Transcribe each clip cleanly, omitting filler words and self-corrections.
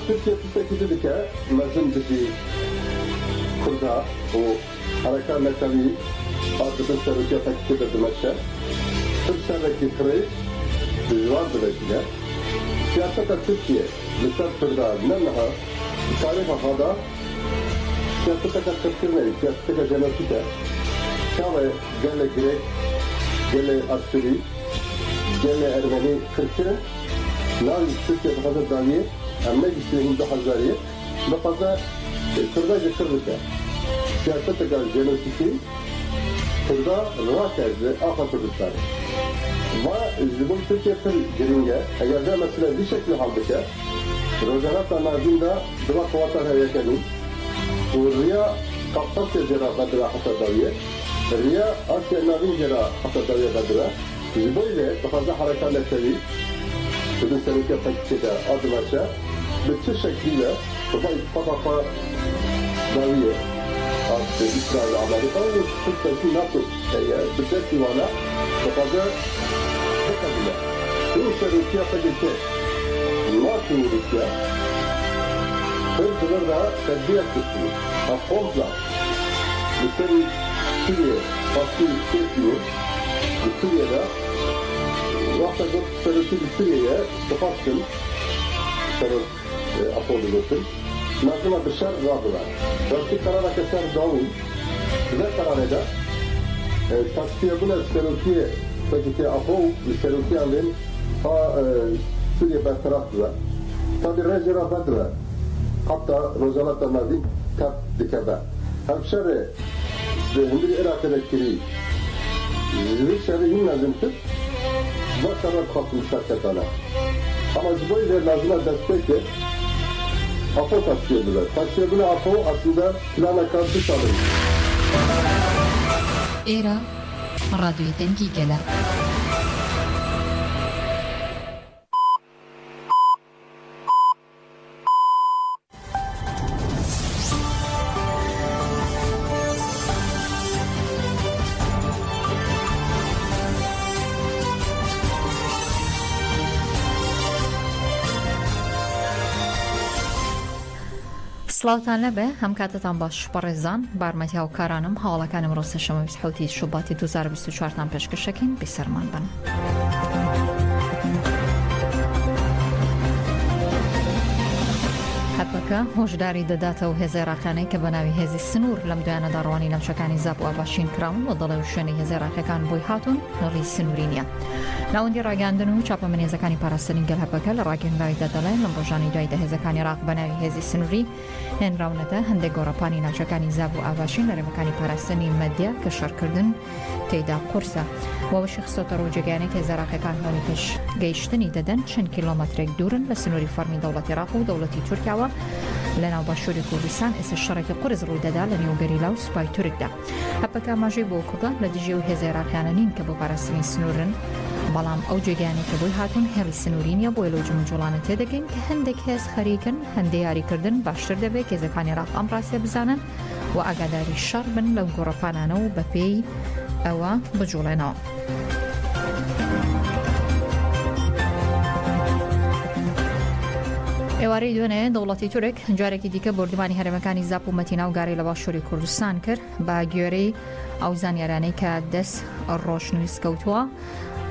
تركيا تتأكد لك لازم تجي كردها وحركات نتالي بعد بسرعة تأكد دمشق تبصر لك خريج بجوار بلدية سياسة تركيا مثل كردها منها تاريخ هذا سياسة كتيرة سياسة جنوبية كمان جل غريك جل أسري جل أرمني كرتين نال تركيا بهذا الدنيا أما يصيرون بهذارية بهذا كردا جكرده سياسة جنوبية كردا رواكز آخر كردستان وزبون تركيا في الجنوبية أيضا مثلا بشكل حالك روزانات نازلنا دوا قواتها يكني وريا قبضت جرا بدرا حتى داوية ريا أشياء نازل جرا حتى داوية بدرا زبون له بهذا حركة نتالي بدون سلوكية تكتيكا أدماشا بتشكله طبعا اتفاق داوية إسرائيل وأمريكا وتشكل ناتو بتشكل وانا بهذا بقبله بدون سلوكية تكتيكا ناتو روسيا فالجبرة تدبير تسلي أخوضنا بسري سوريا فاسي سيسيو بسوريا ده وقت قلت سلوكي بسوريا تفاصل سلوك أخوض الوطن نازمة بالشرق رابطة درسي قرارة كسر داوي إذا قرارة ده تصفيقنا السلوكية فجأة أخوض السلوكية عندن سوريا برطرف ده تابي رجرة بدرة حتى روزانات النازل كاب دكابا هم شرع هندي العراق الكري زي شرع هم لازم تب وشرع خاص مشاركتنا أما زبون اللي لازم دستك أفو تصفيه بلا أفو أصلا كلانا كان تشارك إيرا راديو تنكي كلا سلاوتان لبه هم کاتتان باش برزان بارمتی ها و کارانم حالا کنم راست شما بیست حوتی شباتی 2024 تان پیشکشکین بسرمان بن. حبکه هوشداری داده و هزاراخانه که بناوی هزی سنور لم دوان داروانی نمشکانی زب و باشین کراون و دلایشانی هزاراخان بوی هاتون ری سنورینیا. ناوندی راگاندن و چاپ منی زکانی پارستانی گل حبکه لراگین رای داده لام روزانی دای ده زکانی راق بناوی هزی سنوری هن راونته هنده گورپانی نمشکانی زب و باشین لری مکانی پارستانی مدیا کشار کردن تیدا قرصه و شخص تروجگانی که هزاراخان هونیش گیشتنی دادن چند کیلومتر دورن لسنوری فرمی دولت عراق و دولتی ترکیه لنا باشوری کردستان استشارت قرض روی داده لنیوگری لاوس بای ترک ده. حبکه ماجی با کرده لدیجیو هزاراخانین که با پارستانی سنورن بلام او جگانی که بوی هاتون هری سنورین یا بوی لوجم جولانه تدگین که هندک هز خریکن هنده یاری کردن باشتر دبه که زکانی راق امراسی بزانن و اگداری شر بن لو گرپانانو بپی او بجولانو. ایواری دونه دولتی ترک جاری که دیگه بردمانی هرمکانی زب و متینا و گاری لباشوری کردستان کرد با گیری او زنیارانی که دست روشنویس کوتوا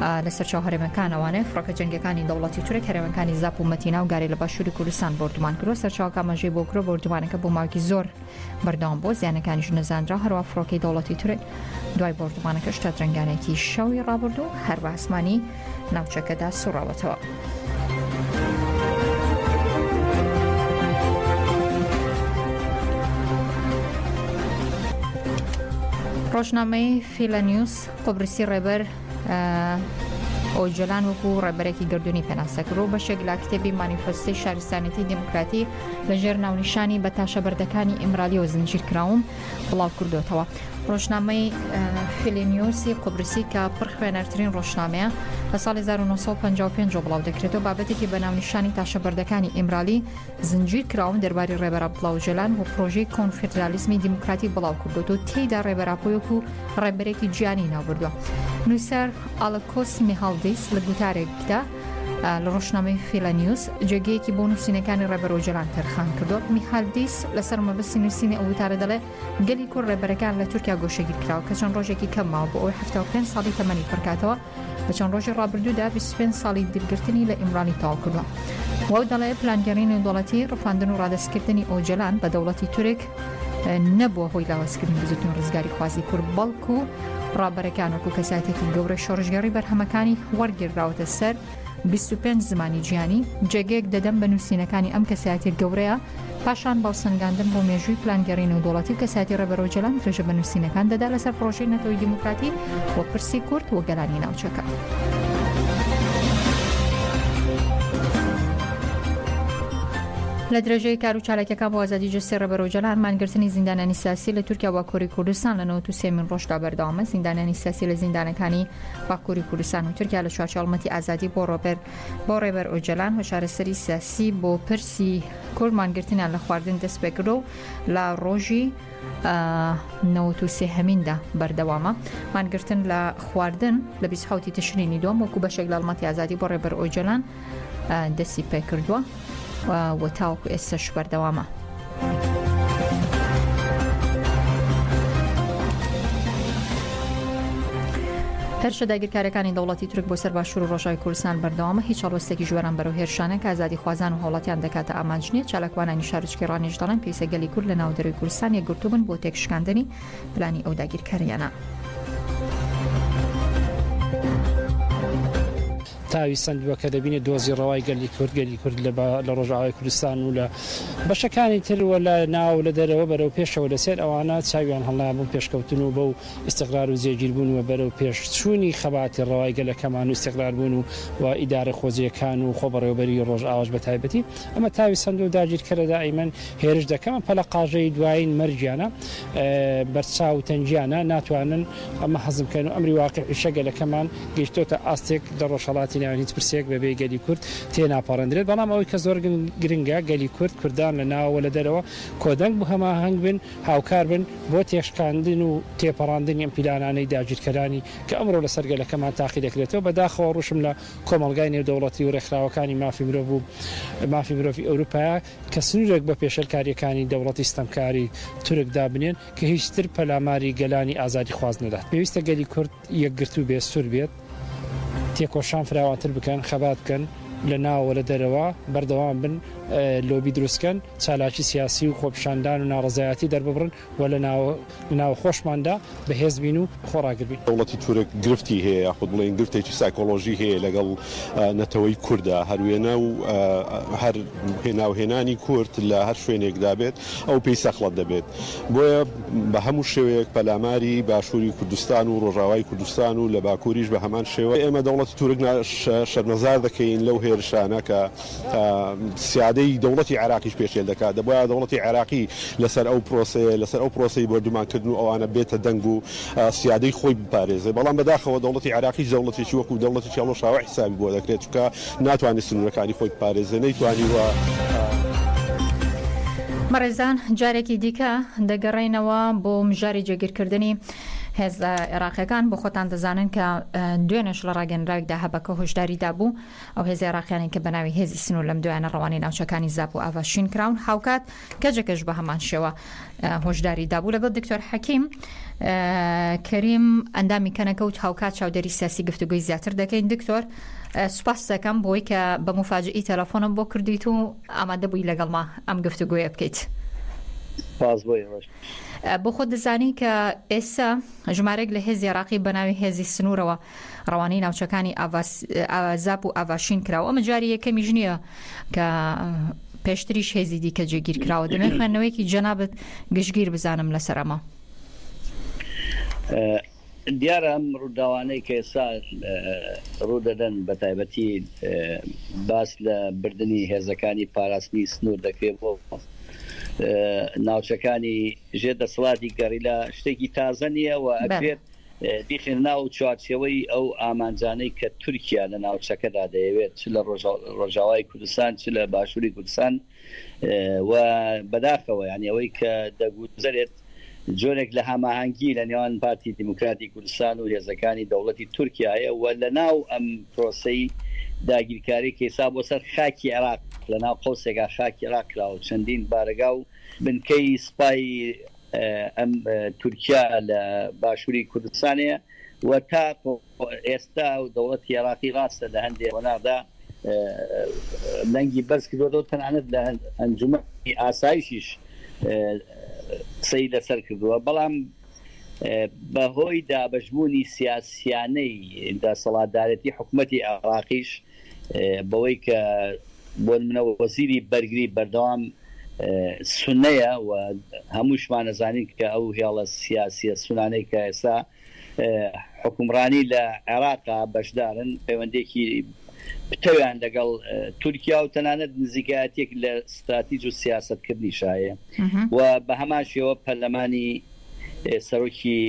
لسر چهار مکان وانه فرق جنگکانی دولتی ترک هرمکانی زب و متینا و گاری لباشوری کردستان بردمان کرد سر چهار کامجی بکر بردمانی که بوماکی زور بردام بود یعنی کانیش نزندرا هر وفرقی دولتی ترک دوای بردمانی که اشتاد رنگانی کی شوی را بردو هر واسمانی نوچک دست سراوتوا. روشنامه فیلانیوس قبرسی ربر اوجلان وکو ربرکی گردونی پناسک رو به شکل کتابی مانیفستی شهرستانیتی دموکراتی لجر ناونشانی به تاشه بردکانی امرالی و زنجیر کراون بلاو کردو توا. روشنامه فیلانیوسی قبرسی که پرخوانرترین روشنامه به سال 1955 بلاو دکرتو بابتی که به ناونشانی تاشه بردکانی امرالی زنجیر کراون درباری ربر بلاو جلان و پروژه کنفدرالیسمی دموکراتی بلاو کردو تو تیدا ربر پویکو ربرکی جانی نابردو. نویسر آلکوس میهالدیس لگوتاره کده لە ڕۆژنامەی فیلەنیوس جێگەیەکی بۆ نووسینەکانی ڕێبەرۆ جەلان تەرخان کردو. میخال دیس لەسەر مەبەستی نووسینی ئەو وتارە دەڵێ گەلی کوڕ ڕێبەرەکان لە تورکیا گۆشەگیر کراوە کە چەند ڕۆژێکی کەم ماوە بۆ ئەوەی 75 ساڵی تەمەنی پڕکاتەوە بە چەند ڕۆژی ڕابردوودا 25 ساڵی دیرگرتنی لە ئیمرانی تاو کردووە. وەو دەڵێ پلانگەڕینی دەوڵەتی ڕفاندن و ڕادەستکردنی ئەو جەلان بە دەوڵەتی تورک نەبووە هۆی لاوازکردن بزوتن ڕزگاری خوازی کورد بەڵکو ڕابەرەکان وەکو کەساتێکی گەورە شۆڕژگەڕی بەرهەمەکانی وەرگێڕاوەتە سەر 25 زمانی جیانی جێگەیەک دەدەم بە نووسینەکانی ئەم کەسایەتی گەورەیە پاشان باوسەنگاندن بۆ مێژووی پلانگەڕین و دەوڵەتی و کەساتی ڕێبەرۆ جەلان درێژە بە نووسینەکان دەدا لەسەر پرۆژەی نەتەوەی دیموکراتی و پرسی کورد و گەلانی ناوچەکە. لە درێژەی کار و چالاکیەکان بۆ ئازادی جەستی ڕێبەرۆ جەلان مانگرتنی زیندانانی سیاسی لە تورکیا و باکووری کوردستان لە 93 ڕۆژدا بەردەوامە. زیندانانی سیاسی لە زیندانەکانی باکووری کوردستان و تورکیا لە چوارچێ هەڵمەتی ئازادی بۆ ڕێبەرۆ جەلان و شارەسەری سیاسی بۆ پرسی کورد مانگرتنیان لە خواردن دەست پێ کردو لە ڕۆژی 93 هەمیندا بەردەوامە. مانگرتن لە خواردن لە 27 تشرینی دووەم وەکو بەشێک لە هەڵمەتی ئازادی بۆ ڕێبەرۆ جەلان دەستی پێ کردووە و تاوەکو ئێستاش بەردەوامە. هەرشە داگیرکاریەکانی دەوڵەتی تورک بۆ سەر باشوور و ڕۆژاوی کوردستان بەردەوامە هیچ هەڵوەستێکی ژوەران بەرەو هێرشانە کە ئازادی خوازان و هەوڵاتیان دەکاتە ئامانج نیە. چالاکوانانی شارچکەی ڕانیش دەڵێن پێویستە گەلی کورد لە ناودەروی کوردستان یەکگرتوو بن بۆ تێکشکاندنی پلانی ئەو داگیرکاریانە. تاویستان دووە کە دەبینێت دۆزی ڕەوای گەلی کورد لە ڕۆژاوای کوردستان و لە بەشەکانی تروە لە ناو لە دەرەوە بەرەو پێشەوە لەسێر ئەوانە چاویان هەڵابوون پێشکەوتن و بەو ئیستیقرار و جێگیربوون و بەرەو پێشچوونی خەباتی ڕەوای گەلەکەمان و ئیستیقراربوون و ئیدارە خۆزیەکان و خۆ بەڕێوەبەری ڕۆژ ئاواش بە تایبەتی ئەمە تاویستان و داگیرکەرە دائیمەن هێرش دەکەم پەلە قاژەی دوایین مەرجیانە بەرچاو تەنجیانە ناتوانن ئەمە حەزمکەن و ئەمری واقعی شەگەلەکەمان گەیشتۆتە ئاستێک لە ڕۆژهەڵاتی هیچ پرسێک بەبێ گەلی کورد تێناپەڕێندرێت. بەڵام ئەوەی کە زۆر گرنگە گەلی کوردان لە ناوە لە دەرەوە کۆدەنگ بۆ هەماهەنگ بن هاوکار بن بۆ تێشکاندن و تێپەڕاندنی ئەم پیلانانەی داگیرکەرانی کە ئەمڕۆ لە سەرگەلەکەمان تاقی دەکرێتەوە. بەداخەوە ڕوشم لە کۆمەڵگای نێودەوڵەتی و ڕێکخراوەکانی مافی مرۆڤی ئەوروپا کە سنوورێک بە پێشەلکاریەکانی دەوڵەتی ستەمکاری تورکدا بنێن کە هیچتر پەلاماری گەلانی ئازادی خواز نەدات. پێویستە گەلی کورد یەکگرتوو بێ سوور بێت تێکۆشان فراوانتر بکەن خەبات بکەن لە ناوە لە دەرەوە بەردەوام بن لۆبی دروستکەن چالاکی سیاسی و خۆپشاندان و ناڕزایەتی دەرببڕن و لە ناو خۆشماندا بەهێز بین و خۆڕاگربین. دەوڵەتی تورک گرفتی هەیە یاخود بڵێن گرفتێکی سایکۆلۆژی هەیە لەگەڵ نەتەوەی کووردا هەروێنە و هەر هێناوهێنانی کورد لە هەر شوێنێکدا بێت ئەو پێی سەخڵەت دەبێت. بۆیە بە هەموو شێوەیەک پەلاماری باشووری کوردستان و ڕۆژاوای کوردستان و لە باکووریش بە هەمان شێوە ئێمە دەوڵەتی تورک شەرمەزار دەکەین لەو هێرشانە کە سیادەی دەوڵەتی عێراقیش پێشێل دەکات. دەبوایە دەوڵەتی عێراقی لەسەر ئەو پرۆسەی بەردومانکردن و ئەوانە بێتە دەنگ و سیادەی خۆی بپارێزێ. بەڵام بەداخەوە دەوڵەتی عێراقیش دەوڵەتێکی وەکو دەوڵەتی هەڵۆشاوە حسابی بۆ دەکرێت چونکە ناتوانێت سنوورەکانی خۆی بپارێزێ نەیتوانی وە. مەڕێزان جارێکی دیکە دەگەڕێنەوە بۆ مژاری جێگیرکردنی هێز عێراقیەکان بۆ خۆتان دەزانن کە دوێنێش لە ڕاگەنراوێکدا هەبەکە هۆشداریدا بوو ئەو هێز عێراقیانی کە بەناوی هێزی سنوور لەم دوایانە ڕەوانی ناوچەکانی زاپ و ئاڤاشین کراون هاوکات کەجێکەش بە هەمان شێوە هۆشداریدا بوو لەگەڵ دکتۆر حەکیم کەریم ئەندامی کەنەکەوت هاوکات چاودێری سیاسی گفتوگوی زیاتر دەکەین. دکتۆر سوپاس دەکەم بۆی کە بە مفاجئی تەلەفۆنم بۆ کردیت و ئامادە بووی لەگەڵما ئەم گفتوگویە بکەیت. بۆ خۆ دەزانی کە ئێستا ژمارەێک لە هێزی عێراقی بەناوی هێزی سنوورەوە ڕەوانەی ناوچەکانی زاپ و ئاڤاشین کراوە. ئەمە جاری یەکەمیش نییە کە پێشتریش هێزی دیکە جێگیر کراوە. دەمێت خوێندنەوەیکی جەنابەت گشتگیر بزانم لەسەر ئەمە. دیارە ئەم ڕووداوانەی کە ئێستا ڕوودەدەن بە تایبەتی باس لە بردننی هێزەکانی پاراستنی سنوور دەکرێت بۆ ناوچەکانی ژێ دەسەڵاتی گەڕیلا شتێکی تازە نییە و ئەکرێت دیخێن ناو چوارچێوەی ئەو ئامانجانەی کە تورکیا لە ناوچەکەدا دەیەوێت چ لە ڕۆژاوای کوردستان چ لە باشووری کوردستان و بەداخەوە یعنی ئەوەی کە دەگوزارێت جۆرێک لە هەماهەنگی لە نێوان پارتی دیموکراتی کوردستان و هێزەکانی دەوڵەتی تورکیایە و لە ناو ئەم پرۆسەی داگیرکاری کێسا بۆ سەر خاکی عێراق لەناو قەوسێکا خاکی عێراق کراوە چەندین بارگا و بنکەی سوپای ئەم تورکیا لە باشووری کوردستانەیە و تا ئێستا و دەوڵەتی عێراقی ڕاستە لە هەندێک وەناغدا لەنگی بەرز کردوەوە تەنانەت لە ئەنجومەنی ئاسایشیش قسەی لەسەر کردووە بەڵام بەهۆی دابەشبوونی سیاسیانەی دەسەڵاتدارەتی حکوومەتی عێراقیش بەوەی کە بۆ منەوە وەزیری بەرگری بەردەوام سونەیە و هەمووشمان نەزانین کە ئەو هێڵە سیاسیە سونانەی کە ئێستا حکومڕانی لە عێراقا بەشدارن پەیوەندێکی پتەویان لەگەڵ تورکیا و تەنانەت نزیکایەتێک لە استراتیژ و سیاستکردنی شایە و بە هەمان شێوە پەرلەمانی سەرۆکی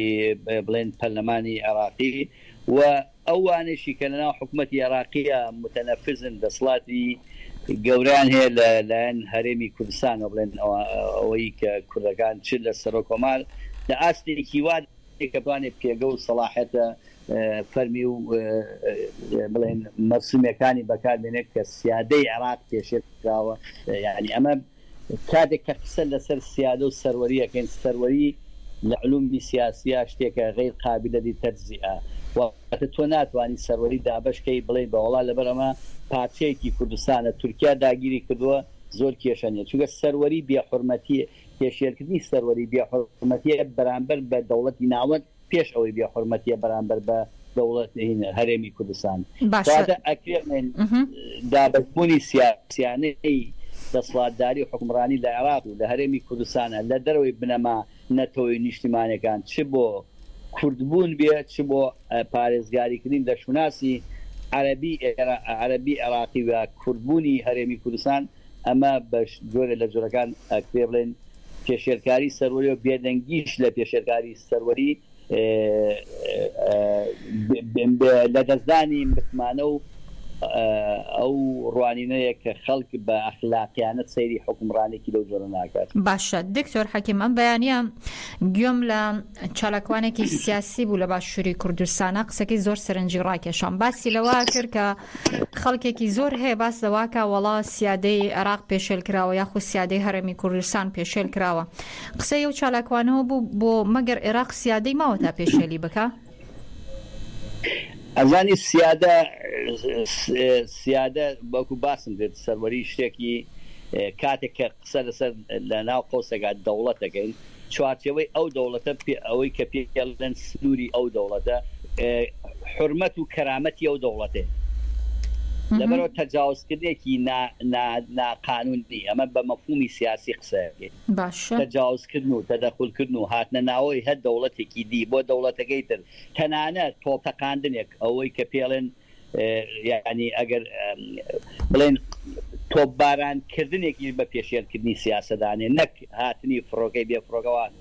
بڵێن پەرلەمانی عێراقی و ئەوانشی کە لەناو حکوومەتی عێراقیە متەنەفذن دەسڵاتی گەوریان هەیە لەلایەن هەرێمی کوردستان و بڵێن ئەوەی کە کوردەکان چ لە سەر و کۆمال لە ئاستێکی وا کە بتوانێت پێگە و سەلاحەتە فەرمی و بڵێن مەرسومەکانی بەکاربێنێت کە سیادەی عێراق پێشێراوە یعنی ئەمە کاتێک کە قسە لەسەر سیادە و سەروەریەکەین سەروەری لە علومی سیاسیە شتێکە غیر قابلە تەجزیە واتە تۆ ناتوانانی سەروەری دابەشکەی بڵێ بە وڵا لەبەر ئەمە پارچەیەکی کوردستانە تورکیا داگیری کردووە زۆر کێشەنیە چونکە سەروەری بێحورمەتی پێشێرکردنی سەروەری بێحورمەتیە بەرامبەر بە دەوڵەتی ناوەند پێش ئەوەی بێحورمەتیە بەرامبەر بە دەوڵەت هەرێمی کوردستان ئەکرێن دابەشبوونی سیاسیانەی دەسەڵاتداری و حکومڕانی لە عێراق و لە هەرێمی کوردستانە لە دەرەوەی بنەما نەتەوەی نیشتیمانەکان چ بۆ کوردبوون بێت چ بۆ پارێزگاریکردن لە شوناسی عەرەبی عێراقی و کوردبوونی هەرێمی کوردستان ئەمە بە جۆرە لە جۆرەکان ئەکرێ بڵێن پێشێرکاری سەروەری و بێدەنگیش لە پێشێرکاری سەروەری لە دەستدانی متمانە و ئەو ڕوانینەیە کە خەڵک بە ئەخلاقیانەت سەیری حکومڕانێکی لەو جۆرە ناکات. باشە دکتۆر حەکیم ئەم بەیانیە گوێم لە چالاکوانێکی سیاسی بوو لە باشووری کوردستانە قسەکەی زۆر سەرنجی ڕاکێشان باسی لەوە کرد کە خەڵکێکی زۆر هەیە باس لەواکە وەڵا سیادەی عێراق پێشێل کراوە یاخود سیادەی هەرێمی کوردستان پێشێل کراوە قسەی ئەو چالاکوانەوە بوو بۆ مەگەر عێراق سیادەی ماوە تا پێشێلی بکە؟ ئەزانی سیادە بەکو باسم دێت سەروەری شتێکی کاتێک کە قسە لەسەر لە ناو قەوسێکا دەوڵەتەکەین چوارچێوەی ئەو دەوڵەتە ئەوەی کە پێڵێن سنووری ئەو دەوڵەتە حرمەت و کەرامەتی ئەو دەوڵەتێ لەبەرەوە تەجاوزکردێکی ناقانونی ئەمە بە مەفهومی سیاسی قسەکەین تەجاوزکردن و تەدەخولکردن و هاتنە ناوەی هەر دەوڵەتێکی دی بۆ دەوڵەتەکەی تر تەنانەت تۆپەقاندنێک ئەوەی کە پێڵێن یعنی ئەگەر بڵێن تۆپبارانکردنێکی بە پێشێرکردنی سیاسەدانێ نەک هاتنی فڕۆکەی بێ فڕۆکەوان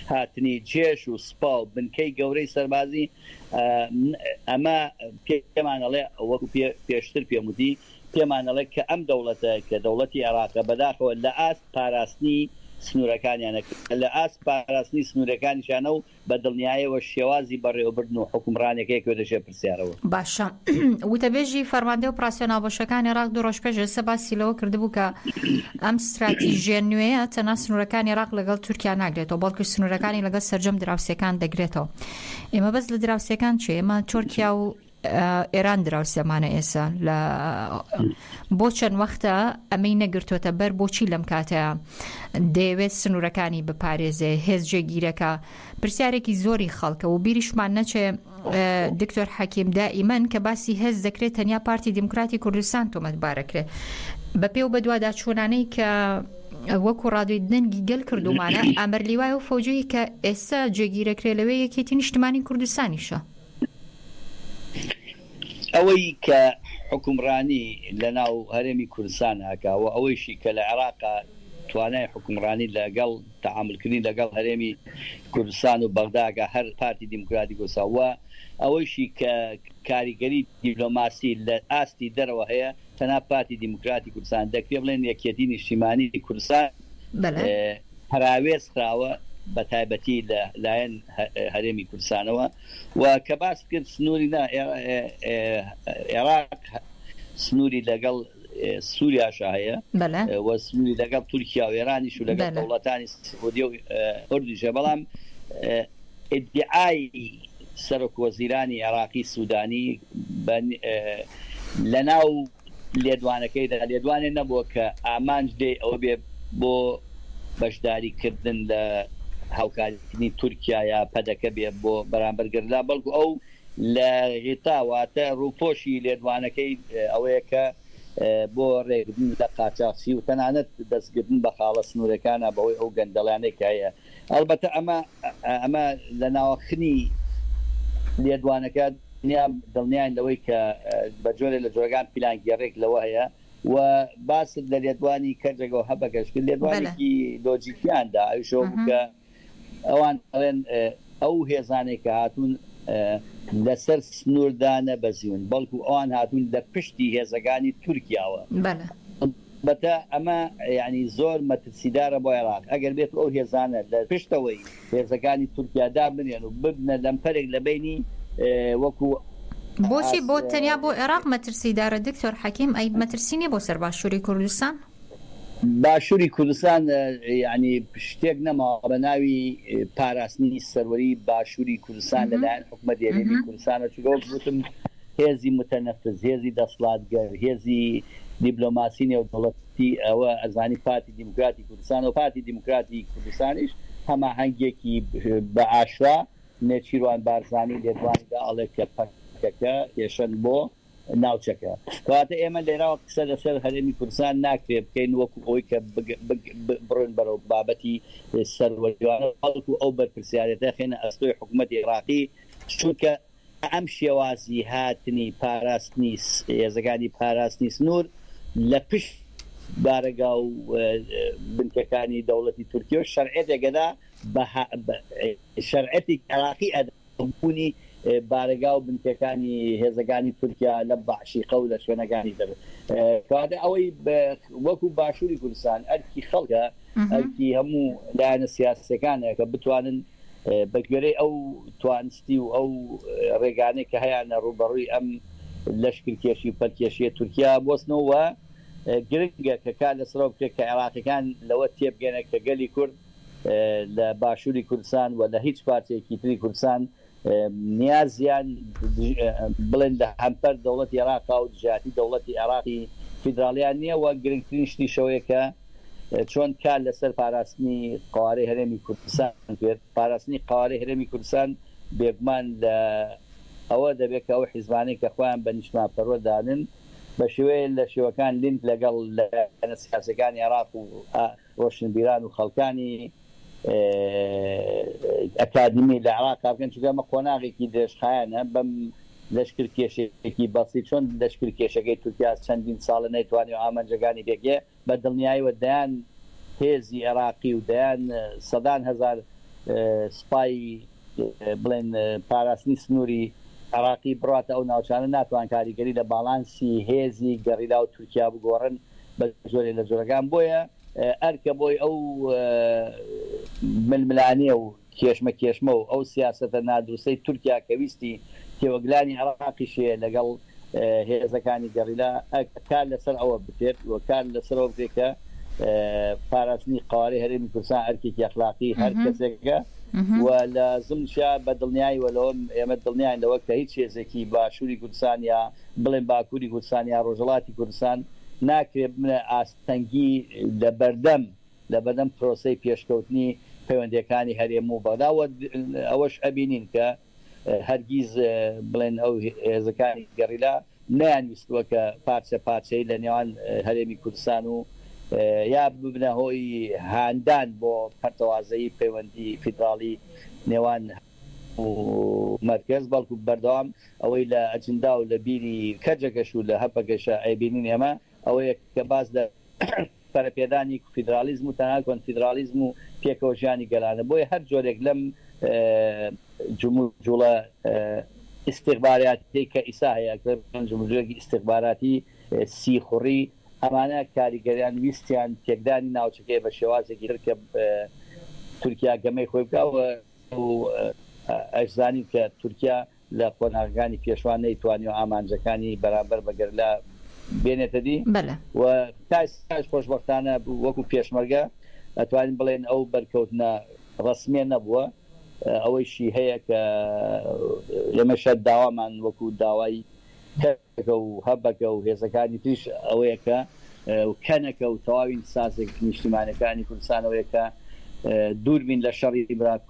هاتنی جێش و سپا و بنکەی گەورەی سەربازی ئەمە پێمانەڵێ وەکو پێشتر پێموتی پێمانەڵێ کە ئەم دەوڵەتە کە دەوڵەتی عێراقە بەداخەوە لە ئاست پاراستنی سنوورەکانیانە لە ئاست پاراستنی سنوورەکانیشانە و بە دڵنیایەوە شێوازی بەڕێوەبردن و حکومڕانەکەی کێدەشێ پرسیارەوە باشە وتەبێژی فەرماندە و پراسیۆناڵبەشەکانی عێراق دوو ڕۆژ پێش ئێستا باسی لەوە کردبوو کە ئەم استراتیژیە نوێیە تەنها سنوورەکانی عێراق لەگەڵ تورکیا ناگرێتەوە بەڵکو سنوورەکانی لەگەڵ سەرجەم دراوسەکان دەگرێتەوە ئێمە بەس لە دراوسەکان چێ ئێمە تورکیا و ئێران دراوسەمانە ئێستا لە بۆ چەند وەختە ئەمەی نەگرتوۆتە بەر بۆچی لەم کاتەیە دەیەوێت سنوورەکانی بپارێزێ هێز جێگیرەکە پرسیارێکی زۆری خەڵکە و بیریشمان نەچێ دکتۆر حەکیم دائیمەن کە باسی هێز دەکرێت تەنیا پارتی دیموکراتی کوردستان تۆمەتبارەکرێت بەپێ و بە دوواداچوونانەی کە وەکو ڕادوی دەنگی گەل کردومانە ئەمەرلیوای و فەوجەیە کە ئێستا جێگیرەکرێ لەوەی یەکێتی نیشتیمانی کوردستانیشە ئەوەی کە حکومڕانی لە ناو هەرێمی کوردستان هاکاوە ئەوەیشی کە لە عێراقا توانای حکومڕانی لەگەڵ تەعاملکردنی لەگەڵ هەرێمی کوردستان و بەغداگە هەر پارتی دیموکراتی کوردستانوە ئەوەیشی کە کاریگەری دیپلۆماسی لە ئاستی دەرەوە هەیە تەنها پارتی دیموکراتی کوردستان دەکرێت بڵێن یەکێتی نیشتیمانی کوردستان هەراوێزراوە بە تایبەتی لایەن هەرێمی کوردستانەوە و کە باس کرد سنووری عێراق سنووری لەگەڵ سووریاشا هەیە و سنووری لەگەڵ تورکیا و ئێرانیش و لەگەڵ دەوڵەتانی سعودی و ئوردویشە بەڵام ئیدعای سەرۆک وەزیرانی عێراقی سوودانی لەناو لێدوانەکەیدا لێدوانێ نەبووە کە ئامانج دێ ئەوە بێ بۆ بەشداریکردن لە هاوکاریکردنی تورکیا یا پەدەکە بێ بۆ بەرامبەرگرلا بەڵکو ئەو لە غیتاواتە ڕووپۆشی لێدوانەکەی ئەوەیە کە بۆ ڕێگرتن لە قاچاقچی و تەنانەت دەستگرتن بە خاڵە سنوورەکانە بەوەی ئەو گەندەڵانێک هەیە ئەلبەتە ئەمە لە ناوەخنی لێدوانەکە دڵنیان لەوەی کە بە جۆرە لە جۆرەکان پیلانگەڕێک لەوە هەیە و باست لە لێدوانی کەرجەگەەوە هەبەکەشکرد لێدوانێکی لۆجیکیاندا ئەوشەوە بکە ئەوان ئەڵێن ئەو هێزانێک کە هاتوون لەسەر سنووردانە بەزیون بەڵکو ئەوان هاتوون لە پشتی هێزەکانی تورکیاوە بەتە ئەمە ینی زۆر مەترسیدارە بۆ عێراق ئەگەر بێت ئەو هێزانە لە پشتەوەی هێزەکانی تورکیادا بنێن و ببنە لەمپەرێک لە بینی وەکو بۆچی بۆ تەنیا بۆ عێراق مەترسیدارە دکتۆر حەکیم ئەی مەترسینی بۆ سەر باشووری کوردستان باشووری کوردستان ینی شتێک نەماوە بە ناوی پاراستنی سەروەری باشووری کوردستان لەلایەن حکومەت یەکێتی کوردستانە چونکە گوتم هێزی متەنەفس هێزی دەسەڵاتگەر هێزی دیبلۆماسی نێودەوڵەتی ئەوە ئەزانی پارتی دیموکراتی کوردستان و پارتی دیموکراتی کوردستانیش هەماهەنگێکی بە ئاشرا نێچیروان بارزانی لێدوانیدا ئەڵێ کە پەکەکە هێشن بۆ ناوچەکە کەواتە ئێمە لێراوە قسە لەسەر هەرێمی کوردستان ناکرێت بکەین وەکو ئەوەی کە بڕن بەرەو بابەتی سەروەریوانە بەڵکو ئەو بەرپرسیارەتە خێنە ئەستۆی حکوومەتی عێراقی چونکە ئەم شێوازی هاتنی پاراستنی هێزەکانی پاراستنی سنوور لە پشت بارەگا و بنکەکانی دەوڵەتی تورکیا و شەرعێتێکەدا شەرعەتی عێراقی ئەدەبوونی بارەگا و بنکەکانی هێزەکانی تورکیا لە باشیقە و لە شوێنەکانی دەبێت کاتە ئەوەی وەکو باشووری کوردستان ئەرکی خەڵکە ئەرکی هەموو لایەنە سیاسەکانە کە بتوانن بە گوێرەی ئەو توانستی و ئەو ڕێگانەی کە هەیەە ڕوبەڕووی ئەم لەشکرکێشی و پەرکێشیە تورکیا بۆستنەوە گرنگە کە کار لەسەرەوە بکرێت کە عێراقیەکان لەوە تێبگەنە کە گەلی کورد لە باشووری کوردستان و لە هیچ پارچێکی تری کوردستان نیازیان بڵێن لە هەمپەر دەوڵەتی عێراقا و دژاتی دەوڵەتی عێراقی فیدراالیان نییە و گرنگترین شتی شەوەیە کە چۆن کار لەسەر پاراستنی قوارەی هەرێمی کوردستان کرد پاراستنی قوارەی هەرێمی کوردستان بێگومان لە ئەوە دەبێت کە ئەو حیزبانەی کە خۆیان بە نیشتماپەروە دانن بە شێوەیە لە شێوەکان لینک لەگەڵ لە سیاسەکانی عێراق و ڕۆشنبیران و خەڵکانی ئەکادمی لە عێراق بکەن چونکە ئەمە قۆناغێکی درێژخایەنە بەم لەشکر کێشێکی بەسی چۆن لەشکر کێشەکەی تورکیا چەندین ساڵە نەیتوانێت و ئامانجەکانی بێگێ بە دڵنیاییەوە دەیان هێزی عێراقی و دەیان سەدان هەزار سوپای بڵێن پاراستنی سنووری عێراقی بڕاتە ئەو ناوچانە ناتوان کاریگەری لە باڵانسی هێزی گەڕیدا و تورکیا بگۆڕن بە جۆرێ لە جۆرەکان بۆیە ئەرکە بۆی ئەو ململانیە و کێشمە و ئەو سیاسەتە نادروستەی تورکیا کە ویستی تێوەگلانی عێراقیشیە لەگەڵ هێزەکانی گەڕیلا کار لەسەر ئەوە بکرێت و کار لەسەرەوە بکرێت کە پاراستنی قوارەی هەرێمی کوردستان ئەرکێکی ئەخلاقی هەر کەسێکە و لە زمشا بە دڵنیاییوەلەوە ئێمە دڵنیان لەوە کە هیچ هێزێکی باشووری کوردستان یا بڵێن باکووری کوردستان یا ڕۆژهەڵاتی کوردستان ناکرێت بنە ئاستەنگی لە بەردەم پرۆسەی پێشکەوتنی پەیوەندیەکانی هەرێم و بەداوە ئەوەش ئەبینین کە هەرگیز بڵێن ئەو هێزەکانی گەڕیلا نەیانویستووە کە پارچەی لە نێوان هەرێمی کوردستان و یا ببنە هۆی هاندان بۆ پەرتەوازایی پەیوەندی فیدراالی نێوان مرکز بەڵکو بەردەوام ئەوەی لە ئەجندا و لە بیری کەرجەکەش و لە هەپەکەشە ئەیبینین ئێمە ئەوەیە کە باز لە پەرەپێدانی فیدرالیزم و تەنها کۆنفیدرالیزم و پێکەوە ژیانی گەلانە بۆیە هەر جۆرێک لەم جوڵە استیخباراتی کە ئیسا هەیە جمهورێکی استیخباراتی سیخوڕی ئەمانە کاریگەریان ویستیان تێکدانی ناوچەکەی بە شێوازێکی تر کە تورکیا گەمەی خۆی بکەوە و ئەشزانین کە تورکیا لە قۆناغەکانی پێشوان نەیتوانی و ئامانجەکانی بەرامبەر بەگەرلا بێنێتە دی و تاش خۆشبەختانە وەکو پێشمەرگە ئەتوانین بڵێن ئەو بەرکەوتنە ڕسمیە نەبووە ئەوەیشی هەیە کە لەمەشە داوامان وەکو داوای کەکە و هەبەکە و هێزەکانی تریش ئەوەیە کە کەنەکە و تەواوی سازێک نیشتیمانەکانی کوردستانەوەیە کە دووربین لە شەڕی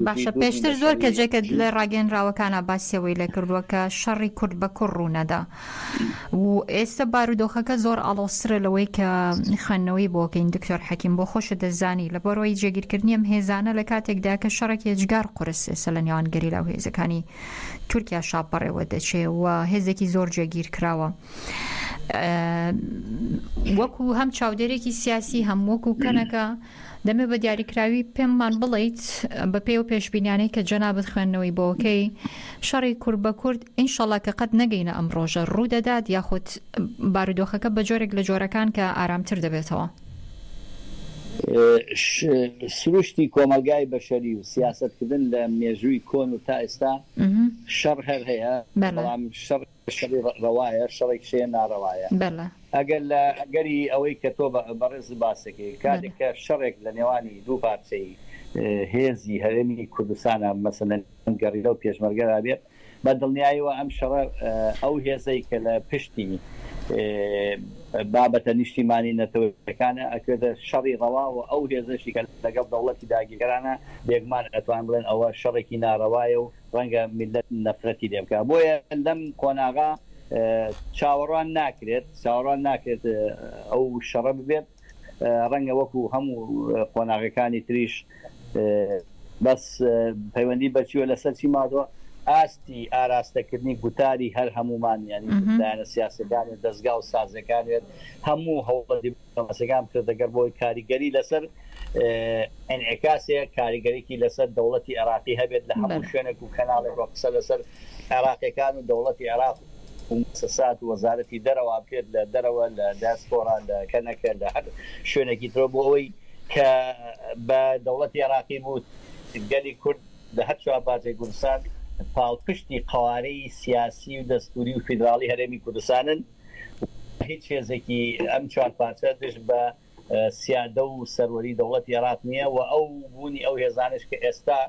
باشە پێشتر زۆر کەجێکە لە ڕاگەنراوەکانە باسیەوەی لە کردووە کە شەڕی کورد بە کوڕ ڕوونەدا و ئێستا بارودۆخەکە زۆر ئاڵۆسترە لەوەی کە خوێندنەوەی بۆکەین دکتۆر حەکیم بۆ خۆشە دەزانی لە بەرەوەی جێگیرکردنی ئەم هێزانە لە کاتێکدا کە شەڕێکی ئەجگار قورس ئێستا لە نێوانگەری لاو هێزەکانی تورکیا شاپەڕێوە دەچێ و هێزێکی زۆر جێگیر کراوە وەکو هەم چاودێرێکی سیاسی هەم وەکو کەنەکە دەمێ بە دیاریکراوی پێممان بڵیت بە پێی و پێشبینیانەی کە جەنابەت خوێندنەوەی بۆکەی شەڕی کورد بە کورد ئینشەڵا کە قەت نەگەینە ئەم ڕۆژە ڕوو دەدات یاخود بارودۆخەکە بە جۆرێک لە جۆرەکان کە ئارامتر دەبێتەوە سروشتی کۆمەلگای بەشەری و سیاستکردن لە مێژووی کۆن و تا ئێستا شەڕ هەر هەیە بەڵام شەڕی ڕەوایە شەڕێک شێ ناڕەوایە ئەگەر لە ئەگەری ئەوەی کە تۆ بەڕێز باسەکەی کاتێککە شەڕێک لە نێوانی دوو پارچەی هێزی هەرێمی کوردستانە مەسەلەن گەڕیدە و پێشمەرگەرا بێت بە دڵنیاییەوە ئەم شەڕە ئەو هێزەی کە لە پشتی بابەتە نیشتیمانی نەتەوەیەکانە ئەکردە شەڕی ڕەوا و ئەو هێزەشی کە لەگەڵ دەوڵەتی داگیرانە بێگومان ئەتوان بڵێن ئەوە شەڕێکی ناڕەوایە و ڕەنگە میلەت نەفرەتی لێ بکات بۆیە لەم کۆناغا چاوەڕوان ناکرێت ئەو شەڕە ببێت ڕەنگە وەکو هەموو قۆناغەکانی تریش بەس پەیوەندی بەچیوە لەسەر چی مادەوە ئاستی ئاراستەکردنی گوتاری هەر هەمومان ینی دایانە سیاسەکانی دەستگا و سازەکانێت هەموو هەوڵەکان کرد دەگەر بۆی کاریگەری لەسەر ئەنعکاسەیە کاریگەریکی لەسەر دەوڵەتی عێراقی هەبێت لە هەموو شوێنێک و کەناڵێک قسە لەسەر عێراقیەکان و دەوڵەتی عێراق و مؤسسات و وەزارەتی دەرەوە بکرێت لە دەرەوە لە دایسپۆرا لە کەنەکە لە هەر شوێنێکی ترۆ بۆ ئەوەی کە بە دەوڵەتی عێراقی بوو گەلی کورد لە هەر چوارپارچەی کوردستان پاڵپشتی قوارەی سیاسی و دەستوری و فیدراڵی هەرێمی کوردستانن هیچ هێزێکی ئەم چوارپارچە دژ بە سیادە و سەروەری دەوڵەتی عێراق نییە و ئەو بوونی ئەو هێزانش کە ئێستا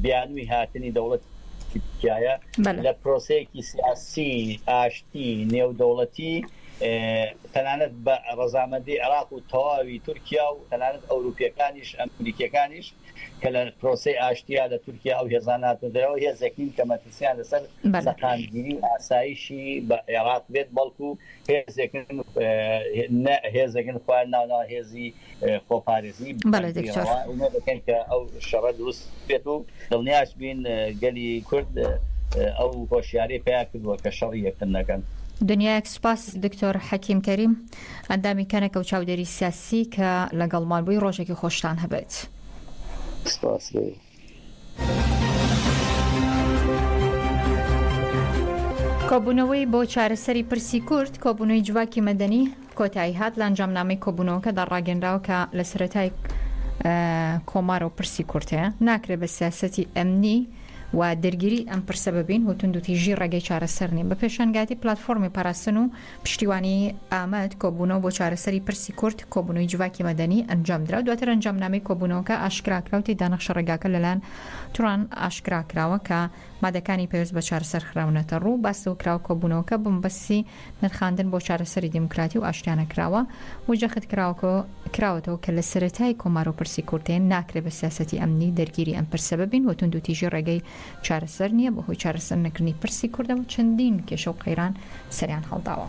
بیانووی هاتنی دەوڵەتی تورکیایە لە پرۆسەیەکی سیاسی ئاشتی نێودەوڵەتی تەنانەت بە ڕەزامەندی عێراق و تەواوی تورکیا و تەنانەت ئەوروپیەکانیش ئەمریکیەکانیش کە لە پرۆسەی ئاشتیا لە تورکیا ئەو هێزاناتە دەرەوە هێزێکین کە مەترسیان لەسەر سەقامگیری و ئاسایشی بە عێراق بێت بەڵکو هێزێکن خوارد ناوناو هێزی خۆپارێزی دەکەن کە ئەو شەڕە دروست بێت و دڵنیاش بین گەلی کورد ئەو هۆشیاری پیا کردووە کە شەڕی یەکتر نەکەن. دنیایەک سوپاس دکتۆر حەکیم کەریم ئەندامی کەنێکە و چاودێری سیاسی کە لەگەڵمان بووی ڕۆژێکی خۆشتان هەبێت. کۆبوونەوەی بۆ چارەسەری پرسی کورد کۆبوونەوەی جوواکی مەدەنی کۆتایی هات لە ئەنجامنامەی کۆبوونەوەکەدا ڕاگەنراوە کە لە سەرەتای کۆمارە و پرسی کورد هەیە ناکرێت بە سیاسەتی ئەمنی و دەرگیری ئەم پرسە ببین و توندوتیژی ڕێگەی چارەسەر نین بە پێشانگاتی پلتفۆرمی پاراستن و پشتیوانی ئامەد کۆبوونەوە بۆ چارەسەری پرسی کورد کۆبوونەوەی جوواکی مەدەنی ئەنجامدرا دواتر ئەنجامنامەی کۆبوونەوەکە ئاشکراکراوتی دانەخشە ڕێگاکە لەلایەن توران ئاشکراکراوە کە مادەکانی پێویست بە چارەسەر خراونەتە ڕوو باسەوە کراوە کۆبوونەوەکە بمبەستی نرخاندن بۆ چارەسەری دیموکراتی و ئاشتیانە کراوە وجەخت کراوەتەوە کە لە سەرەتای کۆمار و پرسی کورتێن ناکرێت بە سیاسەتی ئەمنی دەرگیری ئەم پرسە ببین و توندوتیژی ڕێگەی چارەسەر نییە بەهۆی چارەسەر نەکردنی پرسی کوردەوە چەندین کێشە و قەیران سەریان هەڵداوە.